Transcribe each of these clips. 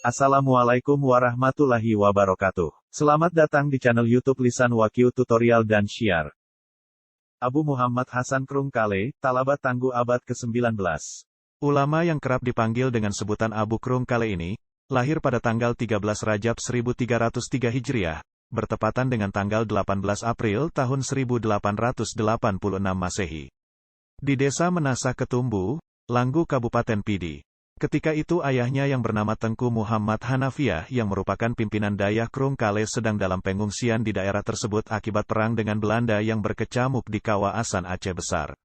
Assalamualaikum warahmatullahi wabarakatuh. Selamat datang di channel YouTube Lisan Wakyu Tutorial dan Syiar. Abu Muhammad Hasan Krungkale, Talabat Tangguh abad ke-19. Ulama yang kerap dipanggil dengan sebutan Abu Krungkale ini, lahir pada tanggal 13 Rajab 1303 Hijriah, bertepatan dengan tanggal 18 April tahun 1886 Masehi. Di desa Menasah Ketumbu, Langgu Kabupaten Pidi. Ketika itu ayahnya yang bernama Tengku Muhammad Hanafiah yang merupakan pimpinan Dayak Krungkale sedang dalam pengungsian di daerah tersebut akibat perang dengan Belanda yang berkecamuk di kawasan Aceh Besar.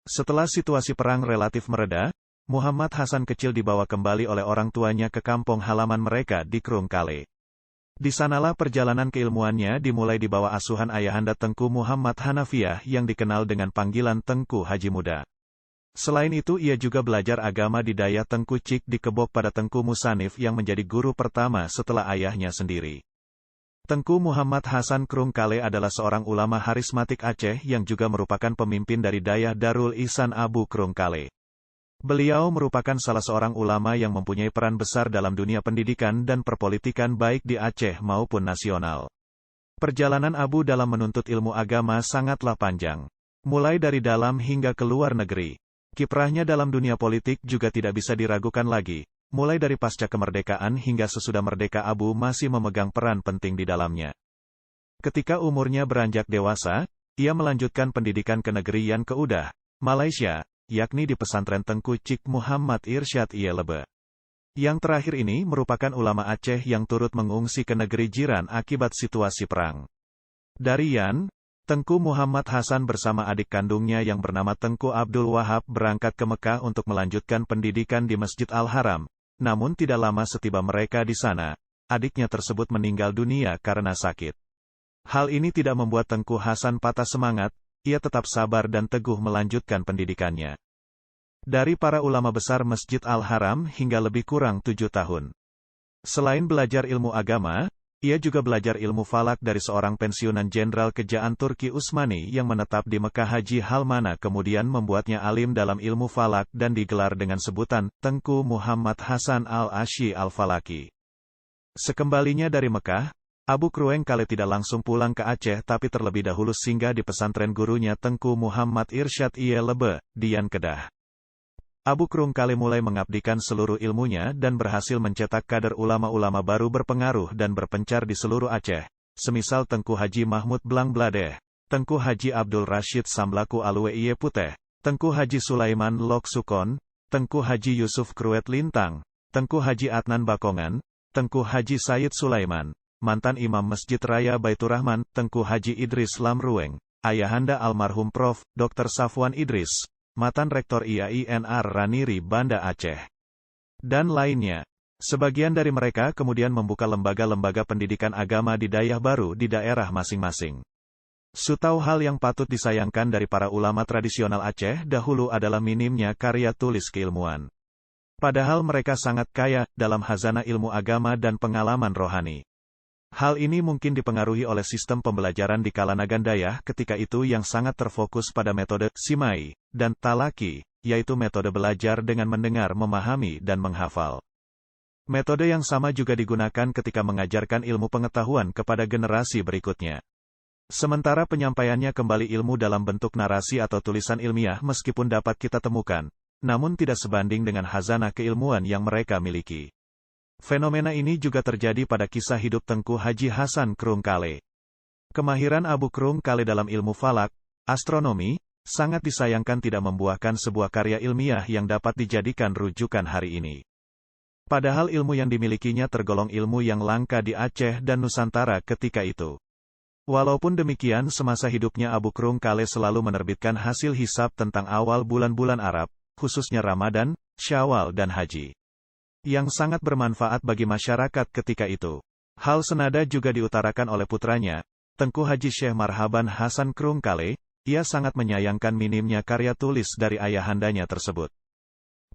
Setelah situasi perang relatif mereda, Muhammad Hasan kecil dibawa kembali oleh orang tuanya ke kampung halaman mereka di Krungkale. Di sanalah perjalanan keilmuannya dimulai di bawah asuhan ayahanda Tengku Muhammad Hanafiah yang dikenal dengan panggilan Tengku Haji Muda. Selain itu ia juga belajar agama di Daya Tengku Cik di Kebok pada Tengku Musanif yang menjadi guru pertama setelah ayahnya sendiri. Tengku Muhammad Hasan Krungkale adalah seorang ulama harismatik Aceh yang juga merupakan pemimpin dari Daya Darul Ihsan Abu Krungkale. Beliau merupakan salah seorang ulama yang mempunyai peran besar dalam dunia pendidikan dan perpolitikan baik di Aceh maupun nasional. Perjalanan Abu dalam menuntut ilmu agama sangatlah panjang. Mulai dari dalam hingga ke luar negeri. Kiprahnya dalam dunia politik juga tidak bisa diragukan lagi. Mulai dari pasca kemerdekaan hingga sesudah merdeka Abu masih memegang peran penting di dalamnya. Ketika umurnya beranjak dewasa, ia melanjutkan pendidikan ke negeri Yan Keudah, Malaysia, yakni di pesantren Tengku Cik Muhammad Irsyad Lebe. Yang terakhir ini merupakan ulama Aceh yang turut mengungsi ke negeri jiran akibat situasi perang. Dari Yan, Tengku Muhammad Hasan bersama adik kandungnya yang bernama Tengku Abdul Wahab berangkat ke Mekah untuk melanjutkan pendidikan di Masjid Al-Haram. Namun tidak lama setiba mereka di sana, adiknya tersebut meninggal dunia karena sakit. Hal ini tidak membuat Tengku Hasan patah semangat, ia tetap sabar dan teguh melanjutkan pendidikannya. Dari para ulama besar Masjid Al-Haram hingga lebih kurang 7 tahun. Selain belajar ilmu agama, ia juga belajar ilmu falak dari seorang pensiunan jenderal kejaan Turki Utsmani yang menetap di Mekah Haji Halmana kemudian membuatnya alim dalam ilmu falak dan digelar dengan sebutan Tengku Muhammad Hasan Al-Asyi Al-Falaki. Sekembalinya dari Mekah, Abu Krungkale tidak langsung pulang ke Aceh tapi terlebih dahulu singgah di pesantren gurunya Tengku Muhammad Irsyad Lebe, di Yan Kedah. Abu Krungkale mulai mengabdikan seluruh ilmunya dan berhasil mencetak kader ulama-ulama baru berpengaruh dan berpencar di seluruh Aceh, semisal Tengku Haji Mahmud Blang Bladeh, Tengku Haji Abdul Rashid Samlaku Alwe Iye Puteh, Tengku Haji Sulaiman Lok Sukon, Tengku Haji Yusuf Kruet Lintang, Tengku Haji Adnan Bakongan, Tengku Haji Said Sulaiman, mantan Imam Masjid Raya Baitur Rahman, Tengku Haji Idris Lamrueng, ayahanda almarhum Prof. Dr. Safwan Idris, mantan Rektor IAINR Raniri Banda Aceh, dan lainnya. Sebagian dari mereka kemudian membuka lembaga-lembaga pendidikan agama di daerah baru di daerah masing-masing. Suatu hal yang patut disayangkan dari para ulama tradisional Aceh dahulu adalah minimnya karya tulis keilmuan. Padahal mereka sangat kaya dalam khazanah ilmu agama dan pengalaman rohani. Hal ini mungkin dipengaruhi oleh sistem pembelajaran di Kalanagan Dayah ketika itu yang sangat terfokus pada metode Simai dan Talaki, yaitu metode belajar dengan mendengar, memahami, dan menghafal. Metode yang sama juga digunakan ketika mengajarkan ilmu pengetahuan kepada generasi berikutnya. Sementara penyampaiannya kembali ilmu dalam bentuk narasi atau tulisan ilmiah meskipun dapat kita temukan, namun tidak sebanding dengan khazanah keilmuan yang mereka miliki. Fenomena ini juga terjadi pada kisah hidup Tengku Haji Hasan Krungkale. Kemahiran Abu Krungkale dalam ilmu falak, astronomi, sangat disayangkan tidak membuahkan sebuah karya ilmiah yang dapat dijadikan rujukan hari ini. Padahal ilmu yang dimilikinya tergolong ilmu yang langka di Aceh dan Nusantara ketika itu. Walaupun demikian semasa hidupnya Abu Krungkale selalu menerbitkan hasil hisab tentang awal bulan-bulan Arab, khususnya Ramadan, Syawal dan Haji, yang sangat bermanfaat bagi masyarakat ketika itu. Hal senada juga diutarakan oleh putranya, Tengku Haji Syekh Marhaban Hasan Krungkale. Ia sangat menyayangkan minimnya karya tulis dari ayahandanya tersebut.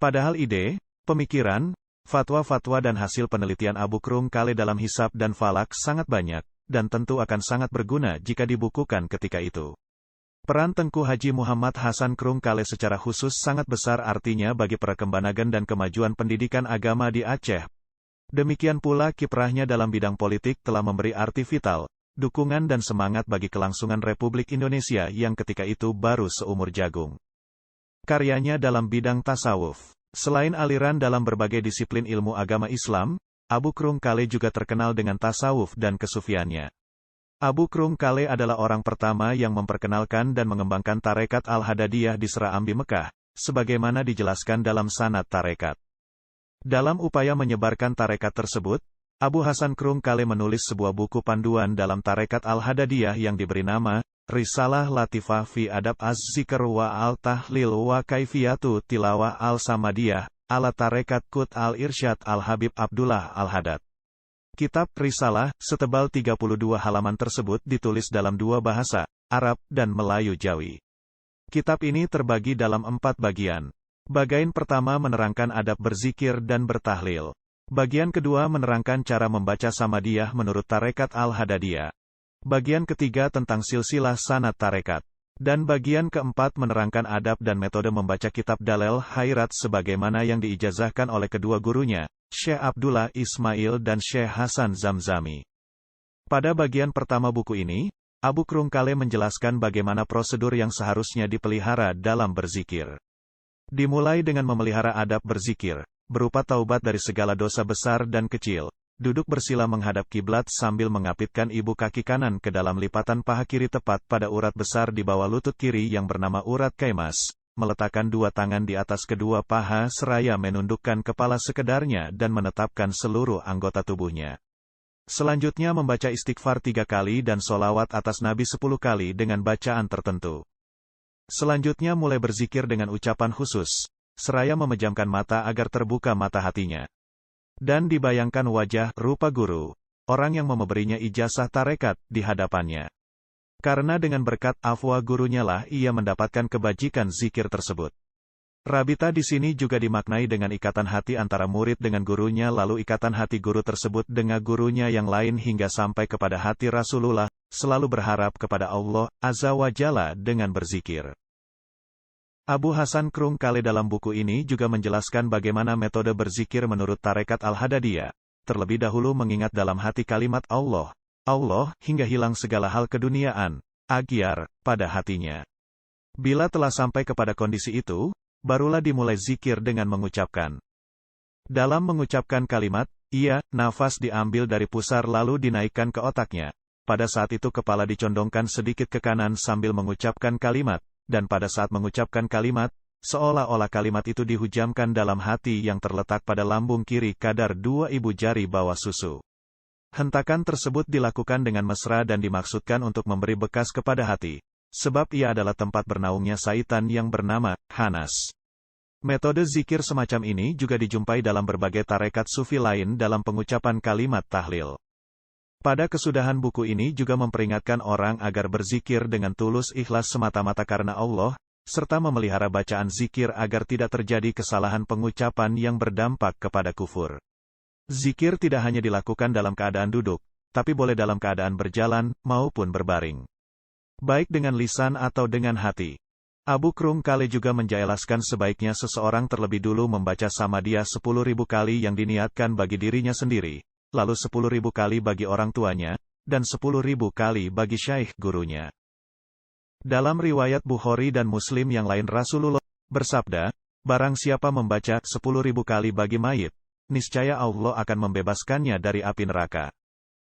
Padahal ide, pemikiran, fatwa-fatwa dan hasil penelitian Abu Krungkale dalam hisab dan falak sangat banyak, dan tentu akan sangat berguna jika dibukukan ketika itu. Peran Tengku Haji Muhammad Hasan Krungkale secara khusus sangat besar artinya bagi perkembangan dan kemajuan pendidikan agama di Aceh. Demikian pula kiprahnya dalam bidang politik telah memberi arti vital, dukungan dan semangat bagi kelangsungan Republik Indonesia yang ketika itu baru seumur jagung. Karyanya dalam bidang tasawuf. Selain aliran dalam berbagai disiplin ilmu agama Islam, Abu Krung-Kale juga terkenal dengan tasawuf dan kesufiannya. Abu Krung-Kale adalah orang pertama yang memperkenalkan dan mengembangkan tarekat Al-Hadadiyah di Serambi Mekah, sebagaimana dijelaskan dalam sanad tarekat. Dalam upaya menyebarkan tarekat tersebut, Abu Hasan Krung-Kale menulis sebuah buku panduan dalam tarekat Al-Hadadiyah yang diberi nama, Risalah Latifah fi Adab Az-Zikr wa Al-Tahlil wa Kaifiyatu Tilawah Al-Samadiyah, ala Tarekat Qut Al-Irsyad Al-Habib Abdullah Al-Haddad. Kitab Risalah, setebal 32 halaman tersebut ditulis dalam dua bahasa, Arab dan Melayu Jawi. Kitab ini terbagi dalam 4 bagian. Bagian pertama menerangkan adab berzikir dan bertahlil. Bagian kedua menerangkan cara membaca Samadiyah menurut tarekat Al-Hadadiyah. Bagian ketiga tentang silsilah sanad tarekat. Dan bagian keempat menerangkan adab dan metode membaca kitab Dalel Hairat sebagaimana yang diijazahkan oleh kedua gurunya, Syekh Abdullah Ismail dan Syekh Hasan Zamzami. Pada bagian pertama buku ini, Abu Krung-Kale menjelaskan bagaimana prosedur yang seharusnya dipelihara dalam berzikir. Dimulai dengan memelihara adab berzikir, berupa taubat dari segala dosa besar dan kecil, duduk bersila menghadap kiblat sambil mengapitkan ibu kaki kanan ke dalam lipatan paha kiri tepat pada urat besar di bawah lutut kiri yang bernama urat kaimas, meletakkan dua tangan di atas kedua paha seraya menundukkan kepala sekedarnya dan menetapkan seluruh anggota tubuhnya. Selanjutnya membaca istighfar 3 kali dan solawat atas Nabi 10 kali dengan bacaan tertentu. Selanjutnya mulai berzikir dengan ucapan khusus, seraya memejamkan mata agar terbuka mata hatinya. Dan dibayangkan wajah, rupa guru, orang yang memberinya ijazah tarekat, di hadapannya. Karena dengan berkat afwa gurunya lah ia mendapatkan kebajikan zikir tersebut. Rabita di sini juga dimaknai dengan ikatan hati antara murid dengan gurunya lalu ikatan hati guru tersebut dengan gurunya yang lain hingga sampai kepada hati Rasulullah, selalu berharap kepada Allah Azza wa Jalla dengan berzikir. Abu Hasan Krung-Kale dalam buku ini juga menjelaskan bagaimana metode berzikir menurut tarekat Al-Hadadiyah. Terlebih dahulu mengingat dalam hati kalimat Allah, Allah, hingga hilang segala hal keduniaan, agyar, pada hatinya. Bila telah sampai kepada kondisi itu, barulah dimulai zikir dengan mengucapkan. Dalam mengucapkan kalimat, nafas diambil dari pusar lalu dinaikkan ke otaknya. Pada saat itu kepala dicondongkan sedikit ke kanan sambil mengucapkan kalimat. Dan pada saat mengucapkan kalimat, seolah-olah kalimat itu dihujamkan dalam hati yang terletak pada lambung kiri kadar 2 ibu jari bawah susu. Hentakan tersebut dilakukan dengan mesra dan dimaksudkan untuk memberi bekas kepada hati, sebab ia adalah tempat bernaungnya syaitan yang bernama Khannas. Metode zikir semacam ini juga dijumpai dalam berbagai tarekat sufi lain dalam pengucapan kalimat tahlil. Pada kesudahan buku ini juga memperingatkan orang agar berzikir dengan tulus ikhlas semata-mata karena Allah, serta memelihara bacaan zikir agar tidak terjadi kesalahan pengucapan yang berdampak kepada kufur. Zikir tidak hanya dilakukan dalam keadaan duduk, tapi boleh dalam keadaan berjalan, maupun berbaring. Baik dengan lisan atau dengan hati. Abu Krung-Kale juga menjelaskan sebaiknya seseorang terlebih dulu membaca Samadiyah 10.000 kali yang diniatkan bagi dirinya sendiri. Lalu 10.000 kali bagi orang tuanya, dan 10.000 kali bagi syaikh gurunya. Dalam riwayat Bukhari dan Muslim yang lain Rasulullah bersabda, barang siapa membaca 10.000 kali bagi mayit, niscaya Allah akan membebaskannya dari api neraka.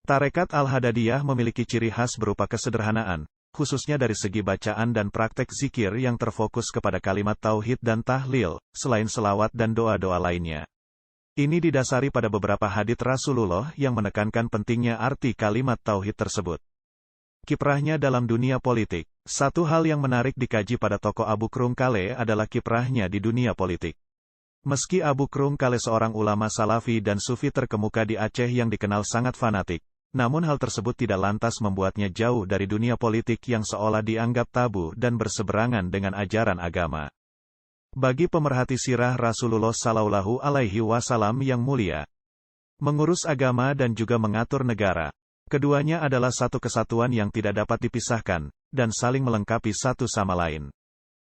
Tarekat Al-Hadadiyah memiliki ciri khas berupa kesederhanaan, khususnya dari segi bacaan dan praktek zikir yang terfokus kepada kalimat tauhid dan tahlil, selain selawat dan doa-doa lainnya. Ini didasari pada beberapa hadits Rasulullah yang menekankan pentingnya arti kalimat tauhid tersebut. Kiprahnya dalam dunia politik. Satu hal yang menarik dikaji pada tokoh Abu Krung-Kale adalah kiprahnya di dunia politik. Meski Abu Krung-Kale seorang ulama salafi dan sufi terkemuka di Aceh yang dikenal sangat fanatik, namun hal tersebut tidak lantas membuatnya jauh dari dunia politik yang seolah dianggap tabu dan berseberangan dengan ajaran agama. Bagi pemerhati sirah Rasulullah Shallallahu Alaihi Wasallam yang mulia, mengurus agama dan juga mengatur negara, keduanya adalah satu kesatuan yang tidak dapat dipisahkan, dan saling melengkapi satu sama lain.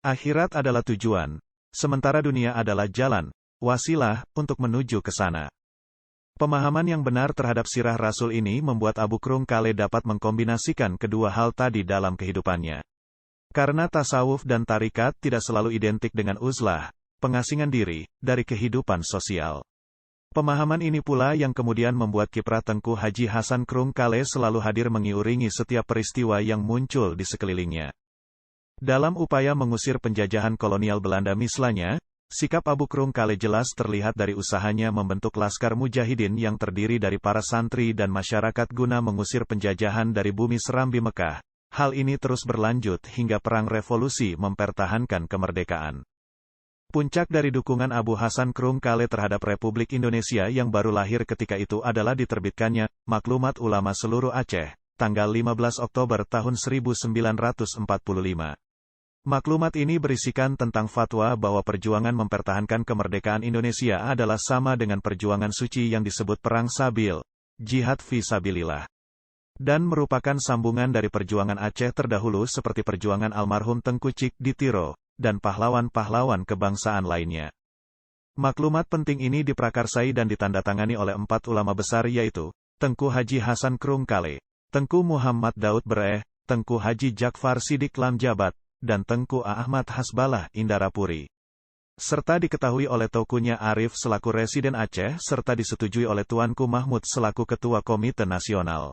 Akhirat adalah tujuan, sementara dunia adalah jalan, wasilah, untuk menuju ke sana. Pemahaman yang benar terhadap sirah Rasul ini membuat Abu Krungkale dapat mengkombinasikan kedua hal tadi dalam kehidupannya. Karena tasawuf dan tarikat tidak selalu identik dengan uzlah, pengasingan diri, dari kehidupan sosial. Pemahaman ini pula yang kemudian membuat kiprah Tengku Haji Hasan Krungkale selalu hadir mengiringi setiap peristiwa yang muncul di sekelilingnya. Dalam upaya mengusir penjajahan kolonial Belanda misalnya, sikap Abu Krungkale jelas terlihat dari usahanya membentuk Laskar Mujahidin yang terdiri dari para santri dan masyarakat guna mengusir penjajahan dari bumi Serambi Mekah. Hal ini terus berlanjut hingga Perang Revolusi mempertahankan kemerdekaan. Puncak dari dukungan Abu Hasan Krungkale terhadap Republik Indonesia yang baru lahir ketika itu adalah diterbitkannya Maklumat Ulama Seluruh Aceh, tanggal 15 Oktober tahun 1945. Maklumat ini berisikan tentang fatwa bahwa perjuangan mempertahankan kemerdekaan Indonesia adalah sama dengan perjuangan suci yang disebut Perang Sabil, Jihad fi Sabilillah. Dan merupakan sambungan dari perjuangan Aceh terdahulu seperti perjuangan almarhum Tengku Cik di Tiro, dan pahlawan-pahlawan kebangsaan lainnya. Maklumat penting ini diprakarsai dan ditandatangani oleh 4 ulama besar yaitu, Tengku Haji Hasan Krungkale, Tengku Muhammad Daud Bereh, Tengku Haji Jakfar Sidik Lamjabat, dan Tengku Ahmad Hasbalah Indarapuri. Serta diketahui oleh Tokunya Arif selaku Residen Aceh serta disetujui oleh Tuanku Mahmud selaku Ketua Komite Nasional.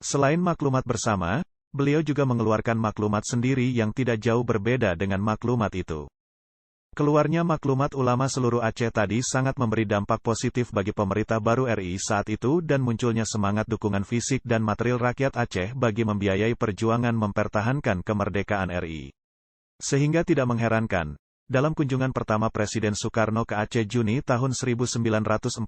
Selain maklumat bersama, beliau juga mengeluarkan maklumat sendiri yang tidak jauh berbeda dengan maklumat itu. Keluarnya Maklumat Ulama Seluruh Aceh tadi sangat memberi dampak positif bagi pemerintah baru RI saat itu dan munculnya semangat dukungan fisik dan material rakyat Aceh bagi membiayai perjuangan mempertahankan kemerdekaan RI. Sehingga tidak mengherankan, dalam kunjungan pertama Presiden Soekarno ke Aceh Juni tahun 1948,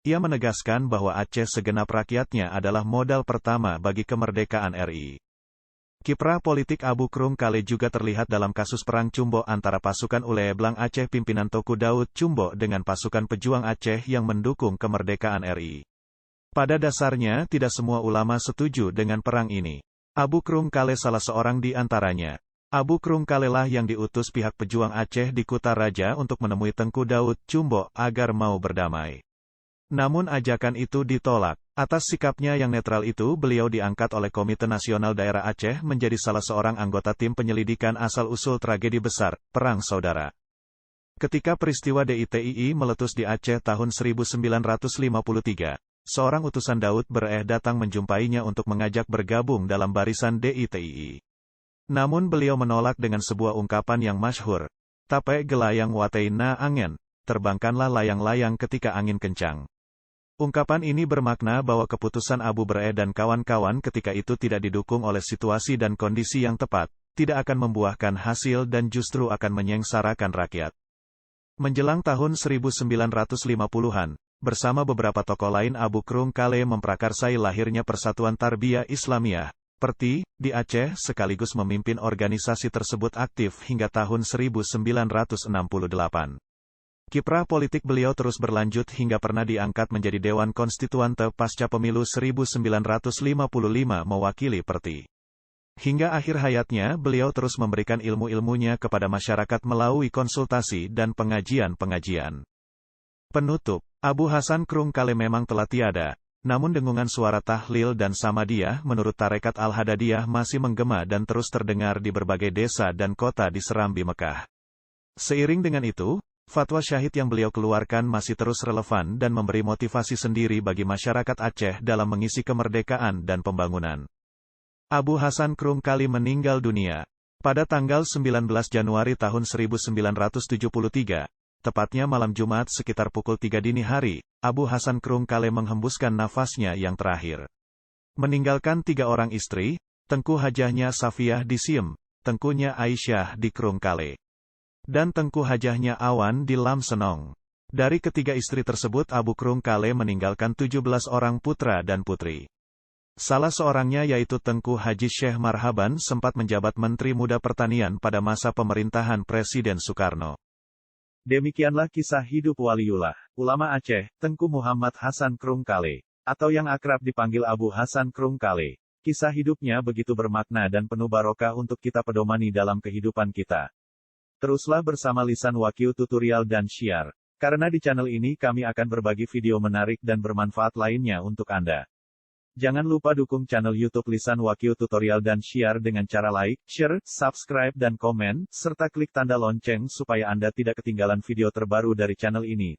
ia menegaskan bahwa Aceh segenap rakyatnya adalah modal pertama bagi kemerdekaan RI. Kiprah politik Abu Krungkale juga terlihat dalam kasus Perang Cumbo antara pasukan Uleblang Aceh pimpinan Toku Daud Cumbo dengan pasukan pejuang Aceh yang mendukung kemerdekaan RI. Pada dasarnya tidak semua ulama setuju dengan perang ini. Abu Krungkale salah seorang di antaranya. Abu Krungkale lah yang diutus pihak pejuang Aceh di Kutaraja untuk menemui Tengku Daud Cumbo agar mau berdamai. Namun ajakan itu ditolak. Atas sikapnya yang netral itu beliau diangkat oleh Komite Nasional Daerah Aceh menjadi salah seorang anggota tim penyelidikan asal-usul tragedi besar, Perang Saudara. Ketika peristiwa DITII meletus di Aceh tahun 1953, seorang utusan Daud Bereh datang menjumpainya untuk mengajak bergabung dalam barisan DITII. Namun beliau menolak dengan sebuah ungkapan yang masyhur, "Tape gelayang watei na angin," terbangkanlah layang-layang ketika angin kencang. Ungkapan ini bermakna bahwa keputusan Abu Bereh dan kawan-kawan ketika itu tidak didukung oleh situasi dan kondisi yang tepat, tidak akan membuahkan hasil dan justru akan menyengsarakan rakyat. Menjelang tahun 1950-an, bersama beberapa tokoh lain Abu Krungkale memprakarsai lahirnya Persatuan Tarbiyah Islamiyah, PERTI, di Aceh sekaligus memimpin organisasi tersebut aktif hingga tahun 1968. Kiprah politik beliau terus berlanjut hingga pernah diangkat menjadi Dewan Konstituante pasca pemilu 1955 mewakili PERTI. Hingga akhir hayatnya beliau terus memberikan ilmu-ilmunya kepada masyarakat melalui konsultasi dan pengajian-pengajian. Penutup, Abu Hasan Krungkale memang telah tiada, namun dengungan suara tahlil dan samadiyah menurut Tarekat Al-Hadadiyah masih menggema dan terus terdengar di berbagai desa dan kota di Serambi Mekah. Seiring dengan itu, fatwa syahid yang beliau keluarkan masih terus relevan dan memberi motivasi sendiri bagi masyarakat Aceh dalam mengisi kemerdekaan dan pembangunan. Abu Hasan Krungkale meninggal dunia pada tanggal 19 Januari tahun 1973, tepatnya malam Jumat sekitar pukul 3 dini hari. Abu Hasan Krungkale menghembuskan nafasnya yang terakhir. Meninggalkan 3 orang istri, Tengku Hajahnya Safiyah di Siem, Tengkunya Aisyah di Krungkale, dan Tengku Hajahnya Awan di Lam Senong. Dari ketiga istri tersebut Abu Krungkale meninggalkan 17 orang putra dan putri. Salah seorangnya yaitu Tengku Haji Syekh Marhaban sempat menjabat Menteri Muda Pertanian pada masa pemerintahan Presiden Soekarno. Demikianlah kisah hidup waliullah, ulama Aceh, Tengku Muhammad Hasan Krungkale, atau yang akrab dipanggil Abu Hasan Krungkale. Kisah hidupnya begitu bermakna dan penuh barokah untuk kita pedomani dalam kehidupan kita. Teruslah bersama Lisan Wakyu Tutorial dan Syiar. Karena di channel ini kami akan berbagi video menarik dan bermanfaat lainnya untuk Anda. Jangan lupa dukung channel YouTube Lisan Wakyu Tutorial dan share dengan cara like, share, subscribe dan komen, serta klik tanda lonceng supaya Anda tidak ketinggalan video terbaru dari channel ini.